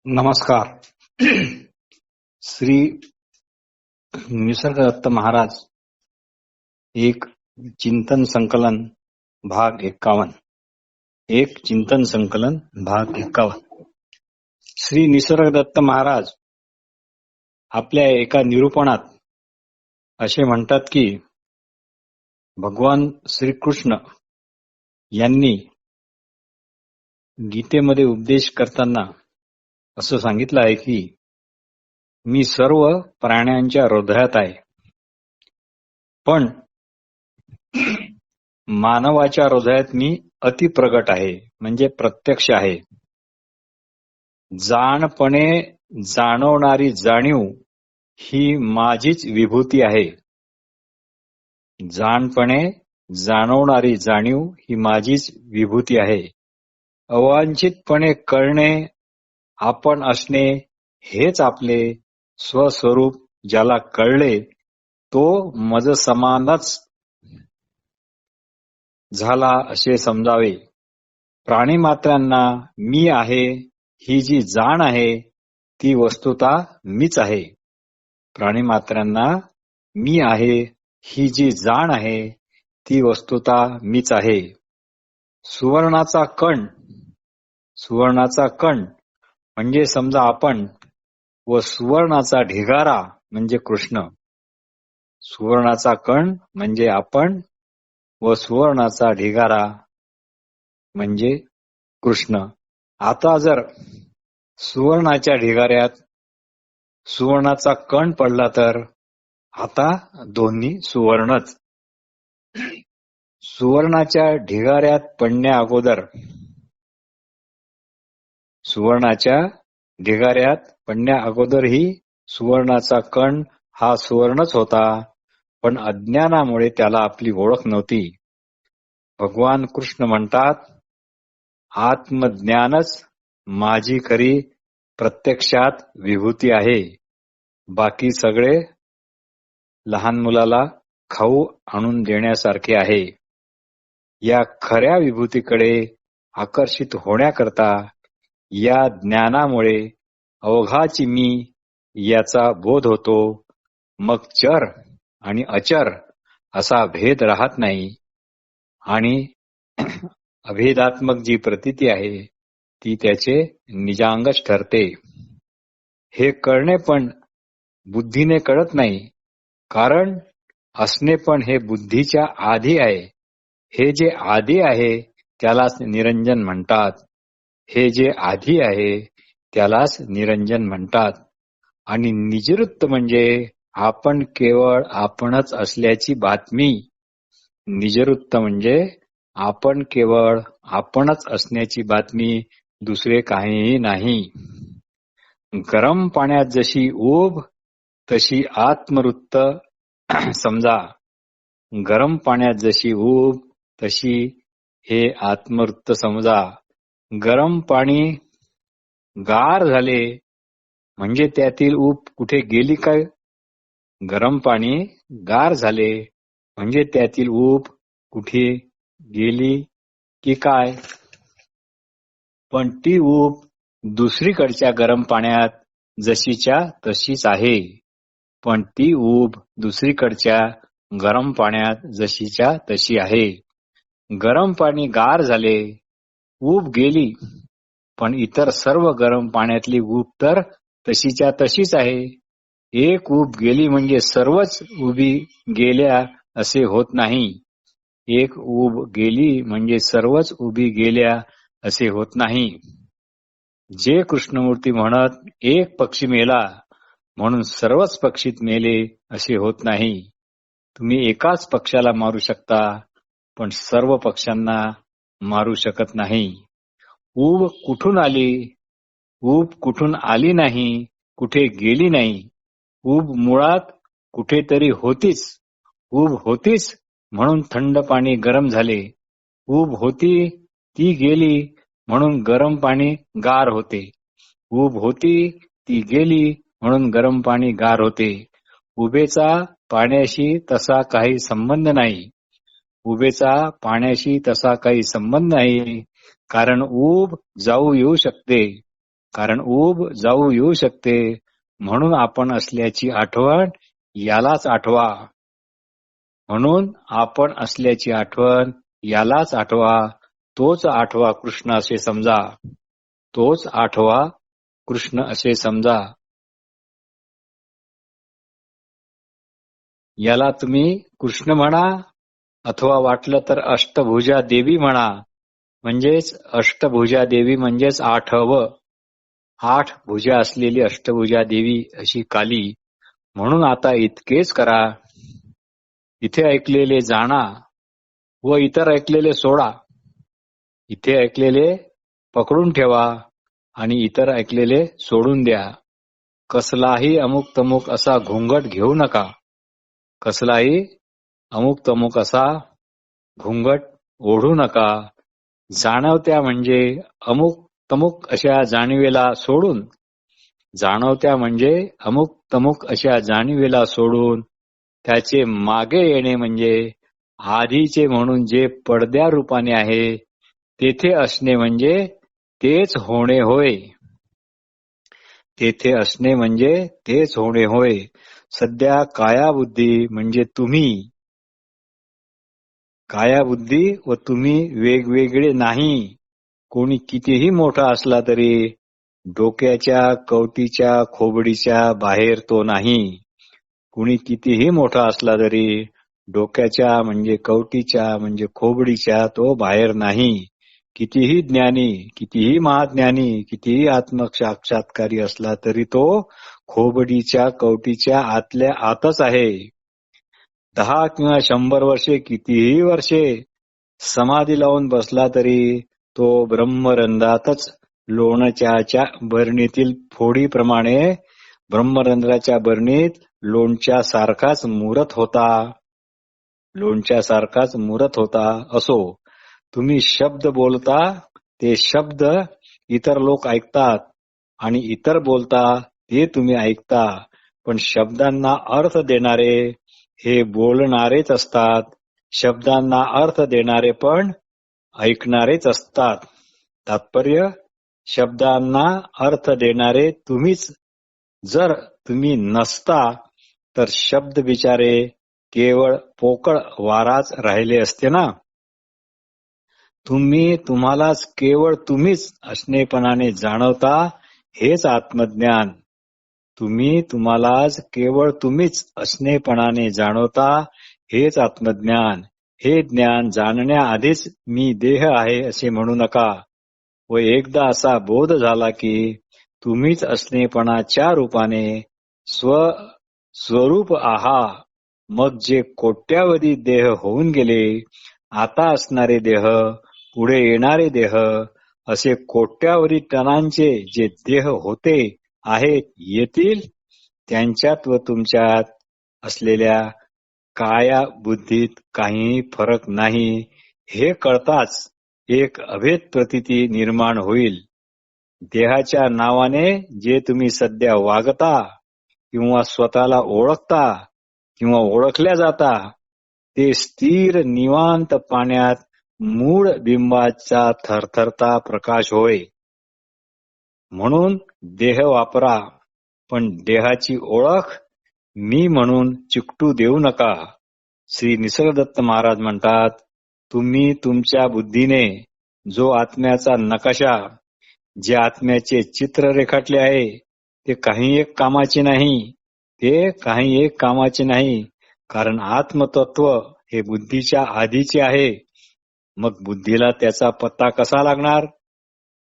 नमस्कार. श्री निसर्गदत्त महाराज एक चिंतन संकलन भाग 51. एक चिंतन संकलन भाग 51. श्री निसर्गदत्त महाराज आपल्या एका निरूपणात असे म्हणतात की भगवान श्रीकृष्ण यांनी गीतेमध्ये उपदेश करताना असं सांगितलं आहे की मी सर्व प्राण्यांच्या हृदयात आहे, पण मानवाच्या हृदयात मी अतिप्रगट आहे, म्हणजे प्रत्यक्ष आहे. जाणपणे जाणवणारी जाणीव ही माझीच विभूती आहे. जाणपणे जाणवणारी जाणीव ही माझीच विभूती आहे. अवांछितपणे कळणे, आपण असणे हेच आपले स्वस्वरूप ज्याला कळले तो मज समानच झाला असे समजावे. प्राणीमात्रांना मी आहे ही जी जाण आहे ती वस्तुता मीच आहे. प्राणीमात्रांना मी आहे ही जी जाण आहे ती वस्तुता मीच आहे. सुवर्णाचा कण म्हणजे समजा आपण, व सुवर्णाचा ढिगारा म्हणजे कृष्ण. सुवर्णाचा कण म्हणजे आपण व सुवर्णाचा ढिगारा म्हणजे कृष्ण. आता जर सुवर्णाच्या ढिगाऱ्यात सुवर्णाचा कण पडला तर आता दोन्ही सुवर्णच. सुवर्णाच्या ढिगाऱ्यात पडण्या अगोदर ही सुवर्णाचा कण हा सुवर्णच होता, पण अज्ञानामुळे त्याला आपली ओळख नव्हती. भगवान कृष्ण म्हणतात, आत्मज्ञानच माझी खरी प्रत्यक्षात विभूती आहे. बाकी सगळे लहान मुलाला खाऊ आणून देण्यासारखे आहे. या खऱ्या विभूतीकडे आकर्षित होण्याकरता या ज्ञानामुळे अवघाची मी याचा बोध होतो. मग चर आणि अचर असा भेद राहत नाही आणि अभेदात्मक जी प्रतीती आहे ती त्याचे निजांगच ठरते. हे कळणे पण बुद्धीने कळत नाही, कारण असणे पण हे बुद्धीच्या आधी आहे. हे जे आधी आहे त्यालाच निरंजन म्हणतात. हे जे आधी आहे त्यालाच निरंजन म्हणतात. आणि निजवृत्त म्हणजे आपण केवळ आपणच असल्याची बातमी. निजवृत्त म्हणजे आपण केवळ आपणच असण्याची बातमी, दुसरे काहीही नाही. गरम पाण्यात जशी ऊब तशी आत्मवृत्त समजा. गरम पाण्यात जशी ऊब तशी हे आत्मवृत्त समजा. गरम पाणी गार झाले म्हणजे त्यातील ऊब कुठे गेली काय? गरम पाणी गार झाले म्हणजे त्यातील ऊब कुठे गेली की काय? पण ती ऊब दुसरीकडच्या गरम पाण्यात जशीच्या तशीच आहे. पण ती ऊब दुसरीकडच्या गरम पाण्यात जशीच्या तशी आहे. गरम पाणी गार झाले, ऊब गेली, पण इतर सर्व गरम पाण्यातली ऊब तर तशीच्या तशीच आहे. एक ऊब गेली म्हणजे सर्वच उभी गेल्या असे होत नाही. एक ऊब गेली म्हणजे सर्वच उभी गेल्या असे होत नाही. जे कृष्णमूर्ती म्हणत एक पक्षी मेला म्हणून सर्वच पक्षीत मेले असे होत नाही. तुम्ही एकाच पक्षाला मारू शकता, पण सर्व पक्ष्यांना मारू शकत नाही. ऊब कुठून आली? ऊब कुठून आली नाही, कुठे गेली नाही. ऊब मुळात कुठेतरी होतीच. ऊब होतीच म्हणून थंड पाणी गरम झाले. ऊब होती ती गेली म्हणून गरम पाणी गार होते. ऊब होती ती गेली म्हणून गरम पाणी गार होते. उभेचा पाण्याशी तसा काही संबंध नाही. उभेचा पाण्याशी तसा काही संबंध नाही, कारण ऊब जाऊ येऊ शकते. कारण ऊब जाऊ येऊ शकते. म्हणून आपण असल्याची आठवण यालाच आठवा. म्हणून आपण असल्याची आठवण यालाच आठवा. तोच आठवा कृष्ण असे समजा. तोच आठवा कृष्ण असे समजा. याला तुम्ही कृष्ण म्हणा अथवा वाटलं तर अष्टभुजा देवी म्हणा. म्हणजेच अष्टभुजा देवी म्हणजेच 8 भुजा असलेली अष्टभुजा देवी अशी काली. म्हणून आता इतकेच करा. इथे ऐकलेले जाणा व इतर ऐकलेले सोडा. इथे ऐकलेले पकडून ठेवा आणि इतर ऐकलेले सोडून द्या. कसलाही अमुक तमुक असा घोंगट घेऊ नका. कसलाही अमुक तमुक असा घोंगट ओढू नका. जाणवत्या म्हणजे अमुक तमुक अशा जाणीवेला सोडून, जाणवत्या म्हणजे अमुक तमुक अशा जाणीवेला सोडून त्याचे मागे येणे म्हणजे आधीचे म्हणून जे पडद्या रूपाने आहे तेथे असणे म्हणजे तेच होणे होय. तेथे असणे म्हणजे तेच होणे होय. सध्या कायाबुद्धी म्हणजे तुम्ही, कायाबुद्धी व तुम्ही वेगवेगळे नाही. कोणी कितीही मोठा असला तरी डोक्याच्या कवटीच्या खोबडीच्या बाहेर तो नाही. कुणी कितीही मोठा असला तरी डोक्याच्या म्हणजे कवटीच्या म्हणजे खोबडीच्या तो बाहेर नाही. कितीही ज्ञानी, कितीही महाज्ञानी, कितीही आत्मसाक्षात्कारी असला तरी तो खोबडीच्या कवटीच्या आतल्या आतच आहे. 10 किंवा 100 वर्षे, कितीही वर्षे समाधी लावून बसला तरी तो ब्रह्मरंध्रातच लोणच्याच्या बरणीतील फोडीप्रमाणे ब्रह्मरंध्राच्या बरणीत लोणच्यासारखाच मुरत होता. लोणच्यासारखाच मुरत होता. असो, तुम्ही शब्द बोलता, ते शब्द इतर लोक ऐकतात आणि इतर बोलता ते तुम्ही ऐकता. पण शब्दांना अर्थ देणारे हे बोलणारेच असतात. शब्दांना अर्थ देणारे पण ऐकणारेच असतात. तात्पर्य, शब्दांना अर्थ देणारे तुम्हीच. जर तुम्ही नसता तर शब्द बिचारे केवळ पोकळ वाराच राहिले असते ना. तुम्ही तुम्हालाच केवळ तुम्हीच असणेपणाने जाणवता, हेच आत्मज्ञान. तुम्ही तुम्हालाच केवळ तुम्हीच असणेपणाने जाणवता, हेच आत्मज्ञान. हे ज्ञान जाणण्याआधीच मी देह आहे असे म्हणू नका. व एकदा असा बोध झाला की तुम्हीच असणेपणाच्या रूपाने स्वरूप आहात, मग जे कोट्यावधी देह होऊन गेले, आता असणारे देह, पुढे येणारे देह, असे कोट्यावधी टनांचे जे देह होते, आहेत, येतील, त्यांच्यात व तुमच्यात असलेल्या काया बुद्धीत काहीही फरक नाही. हे कळताच एक अभेद प्रतीती निर्माण होईल. देहाच्या नावाने जे तुम्ही सध्या वागता किंवा स्वतःला ओळखता किंवा ओळखल्या जाता, ते स्थिर निवांत पाण्यात मूळ बिंबाचा थरथरता प्रकाश होय. म्हणून देह वापरा, पण देहाची ओळख मी म्हणून चिकटू देऊ नका. श्री निसर्गदत्त महाराज म्हणतात, तुम्ही तुमच्या बुद्धीने जो आत्म्याचा नकाशा, जे आत्म्याचे चित्र रेखाटले आहे, ते काही एक कामाचे नाही. ते काही एक कामाचे नाही, कारण आत्मतत्व हे बुद्धीच्या आधीचे आहे. मग बुद्धीला त्याचा पत्ता कसा लागणार?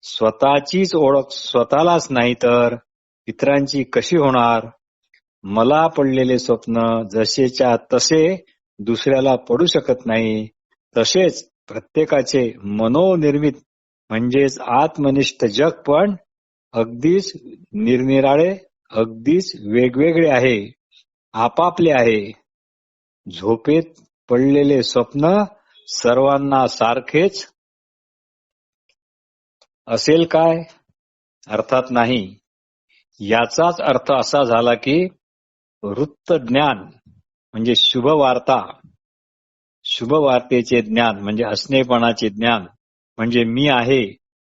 स्वतःचीच ओळख स्वतःलाच नाही तर इतरांची कशी होणार? मला पडलेले स्वप्न जसेच्या तसे दुसऱ्याला पडू शकत नाही, तसेच प्रत्येकाचे मनोनिर्मित म्हणजेच आत्मनिष्ठ जग पण अगदीच निरनिराळे, अगदीच वेगवेगळे आहे, आपापले आहे. झोपेत पडलेले स्वप्न सर्वांना सारखेच असेल काय? अर्थात नाही. याचाच अर्थ असा झाला की वृत्त ज्ञान म्हणजे शुभवार्ता, शुभवार्तेचे ज्ञान म्हणजे असणेपणाचे ज्ञान, म्हणजे मी आहे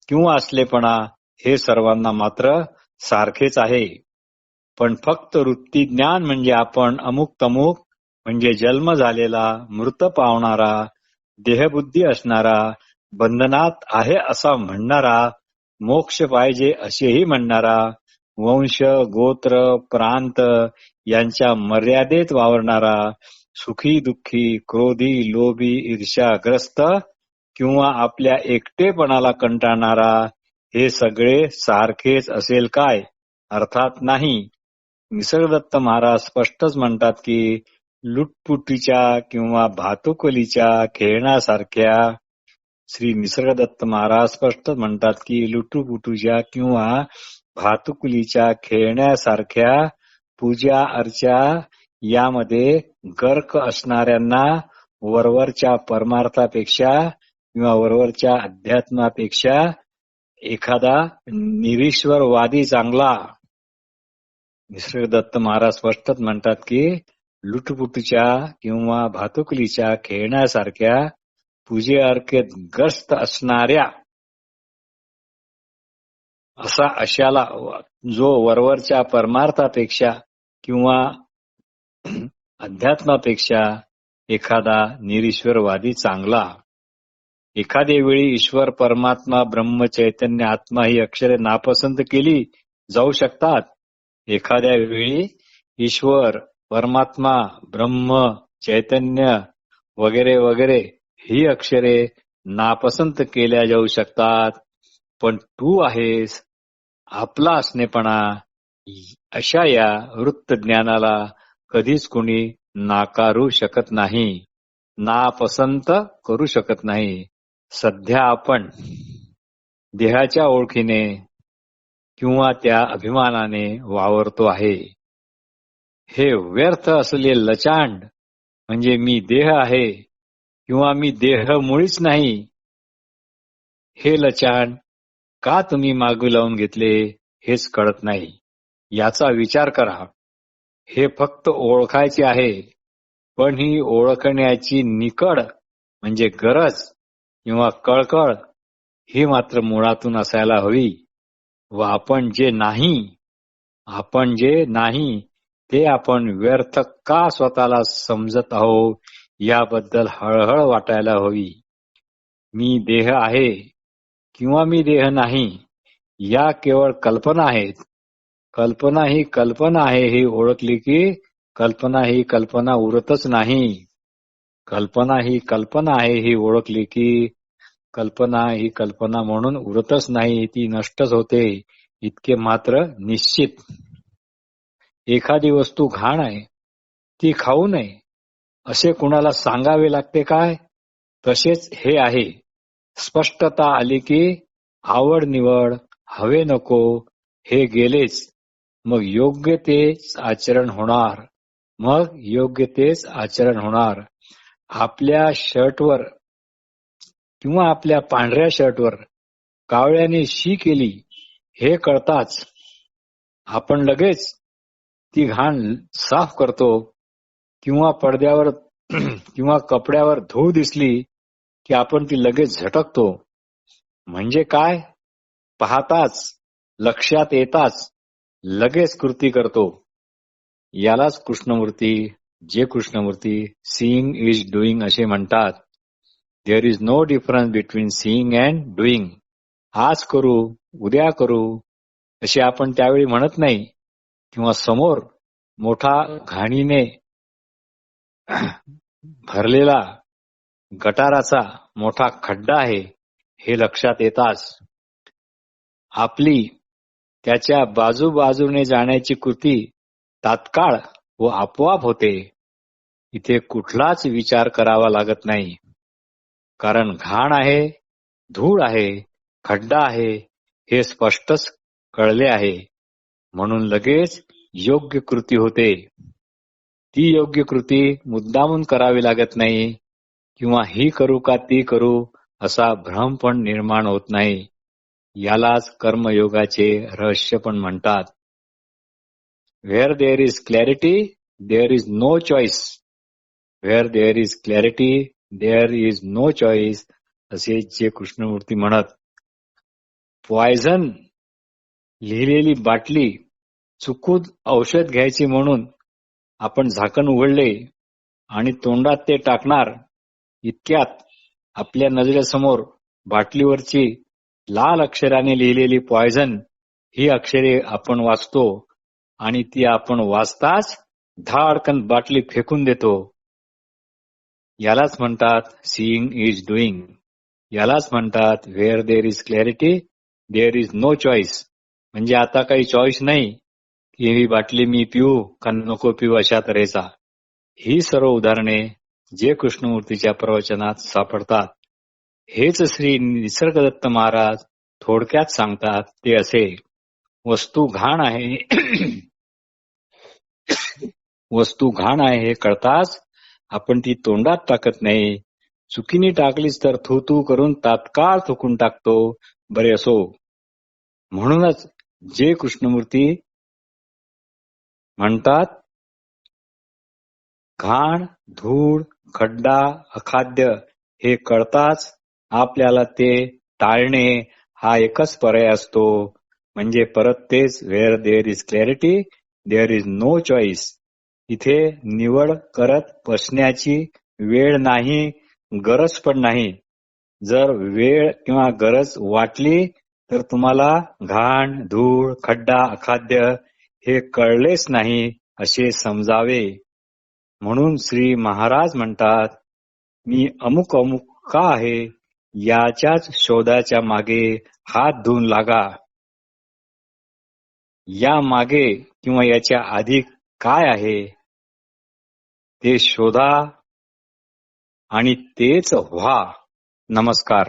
किंवा असलेपणा हे सर्वांना मात्र सारखेच आहे. पण फक्त वृत्ती ज्ञान म्हणजे आपण अमुक तमुक म्हणजे जन्म झालेला, मृत पावणारा, देहबुद्धी असणारा, बंधनात आहे असा म्हणणारा, मोक्ष पाहिजे असेही म्हणणारा, वंश, गोत्र, प्रांत यांच्या मर्यादेत वावरणारा, सुखी दुःखी, क्रोधी, लोभी, ईर्ष्याग्रस्त किंवा आपल्या एकटेपणाला कंटाळणारा, हे सगळे सारखेच असेल काय? अर्थात नाही. निसर्गदत्त महाराज स्पष्टच म्हणतात की लुटपुटीच्या किंवा भातुकलीच्या खेळण्यासारख्या श्री निसर्गदत्त महाराज स्पष्ट म्हणतात की लुटुपुटूच्या किंवा भातुकलीच्या खेळण्यासारख्या पूजा अर्चा यामध्ये गर्क असणाऱ्यांना वरवरच्या परमार्थापेक्षा किंवा वरवरच्या अध्यात्मापेक्षा एखादा निरीश्वरवादी चांगला. निसर्गदत्त महाराज स्पष्टच म्हणतात की लुटपुटूच्या किंवा भातुकलीच्या खेळण्यासारख्या पूजे अर्चेत ग्रस्त असणाऱ्या अशाला जो वरवरच्या परमार्थापेक्षा किंवा अध्यात्मापेक्षा एखादा निरीश्वरवादी चांगला. एखाद्या वेळी ईश्वर, परमात्मा, ब्रह्म, चैतन्य, आत्मा ही अक्षरे नापसंत केली जाऊ शकतात. एखाद्या वेळी ईश्वर, परमात्मा, ब्रह्म, चैतन्य वगैरे वगैरे ही अक्षरे नापसंत केल्या जाऊ शकतात. पण तू आहेस, आपला असणेपणा, अशा या वृत्त ज्ञानाला कधीच कुणी नाकारू शकत नाही, नापसंत करू शकत नाही. सध्या आपण देहाच्या ओळखीने किंवा त्या अभिमानाने वावरतो आहे. हे व्यर्थ असलेले लचांड म्हणजे मी देह आहे किंवा मी देह मुळीच नाही, हे लचांड का तुम्ही मागे लावून घेतले हेच कळत नाही. याचा विचार करा. हे फक्त ओळखायचे आहे, पण ही ओळखण्याची निकड म्हणजे गरज किंवा कळकळ ही मात्र मुळातून असायला हवी. व आपण जे नाही ते आपण व्यर्थ का स्वतःला समजत आहोत याबद्दल हळहळ वाटायला हवी. मी देह आहे किंवा मी देह नाही या केवळ कल्पना आहेत. कल्पना ही कल्पना आहे ही ओळखली की कल्पना ही कल्पना उरतच नाही. कल्पना ही कल्पना आहे ही ओळखली की कल्पना ही कल्पना म्हणून उरतच नाही, ती नष्टच होते. इतके मात्र निश्चित. एखादी वस्तू घाण आहे, ती खाऊ नये असे कुणाला सांगावे लागते काय? तसेच हे आहे. स्पष्टता आली की आवड निवड, हवे नको हे गेलेच. मग योग्य तेच आचरण होणार. आपल्या शर्टवर किंवा आपल्या पांढऱ्या शर्टवर कावळ्याने शी केली हे कळताच आपण लगेच ती घाण साफ करतो. किंवा पडद्यावर किंवा कपड्यावर धूळ दिसली की आपण ती लगेच झटकतो. म्हणजे काय? पाहताच, लक्षात येताच लगेच कृती करतो. यालाच कृष्णमूर्ती सीइंग इज डुईंग असे म्हणतात. There is no difference between seeing and doing. आज करू, उद्या करू असे आपण त्यावेळी म्हणत नाही. किंवा समोर मोठा घाणीने भरलेला गटाराचा मोठा खड्डा आहे हे लक्षात येताच आपली त्याच्या बाजूबाजूने जाण्याची कृती तात्काळ व आपोआप होते. इथे कुठलाच विचार करावा लागत नाही. कारण घाण आहे, धूळ आहे, खड्डा आहे हे स्पष्टच कळले आहे. म्हणून लगेच योग्य कृती होते. ती योग्य कृती मुद्दामून करावी लागत नाही किंवा ही करू का ती करू असा भ्रम पण निर्माण होत नाही. यालाच कर्मयोगाचे रहस्य पण म्हणतात. Where there is clarity, there is no choice. Where there is clarity, there is no choice. असे जे कृष्णमूर्ती म्हणत. पॉयझन लिहिलेली बाटली चुकून औषध घ्यायची म्हणून आपण झाकण उघडले आणि तोंडात ते टाकणार इतक्यात आपल्या नजरेसमोर बाटलीवरची लाल अक्षराने लिहिलेली पॉयझन ही अक्षरे आपण वाचतो आणि ती आपण वाचताच धाडकन बाटली फेकून देतो. यालाच म्हणतात सीइंग इज डुईंग. यालाच म्हणतात where there is clarity there is no choice. म्हणजे आता काही चॉईस नाही की ही बाटली मी पिऊ का नको पिऊ अशा तऱ्हेचा. ही सर्व उदाहरणे जे कृष्णमूर्तीच्या प्रवचनात सापडतात हेच श्री निसर्गदत्त महाराज थोडक्यात सांगतात ते असे. वस्तू घाण आहे वस्तू घाण आहे हे कळताच आपण ती तोंडात टाकत नाही. चुकीने टाकलीच तर थू थू करून तात्काळ थुकून टाकतो. बरे असो. म्हणूनच जे कृष्णमूर्ती म्हणतात घाण, धूळ, खड्डा, अखाद्य हे कळताच आपल्याला ते टाळणे हा एकच पर्याय असतो. म्हणजे परत तेच where there is clarity there is no choice. इथे निवड करत बसण्याची वेळ नाही, गरज पण नाही. जर वेळ किंवा गरज वाटली तर तुम्हाला घाण, धूळ, खड्डा, अखाद्य हे कळलेच नाही असे समजावे. म्हणून श्री महाराज म्हणतात मी अमुक अमुक का आहे याच्याच शोधाच्या मागे हात धुवून लागा. या मागे किंवा याच्या आधी काय आहे ते शोधा आणि तेच व्हा. नमस्कार.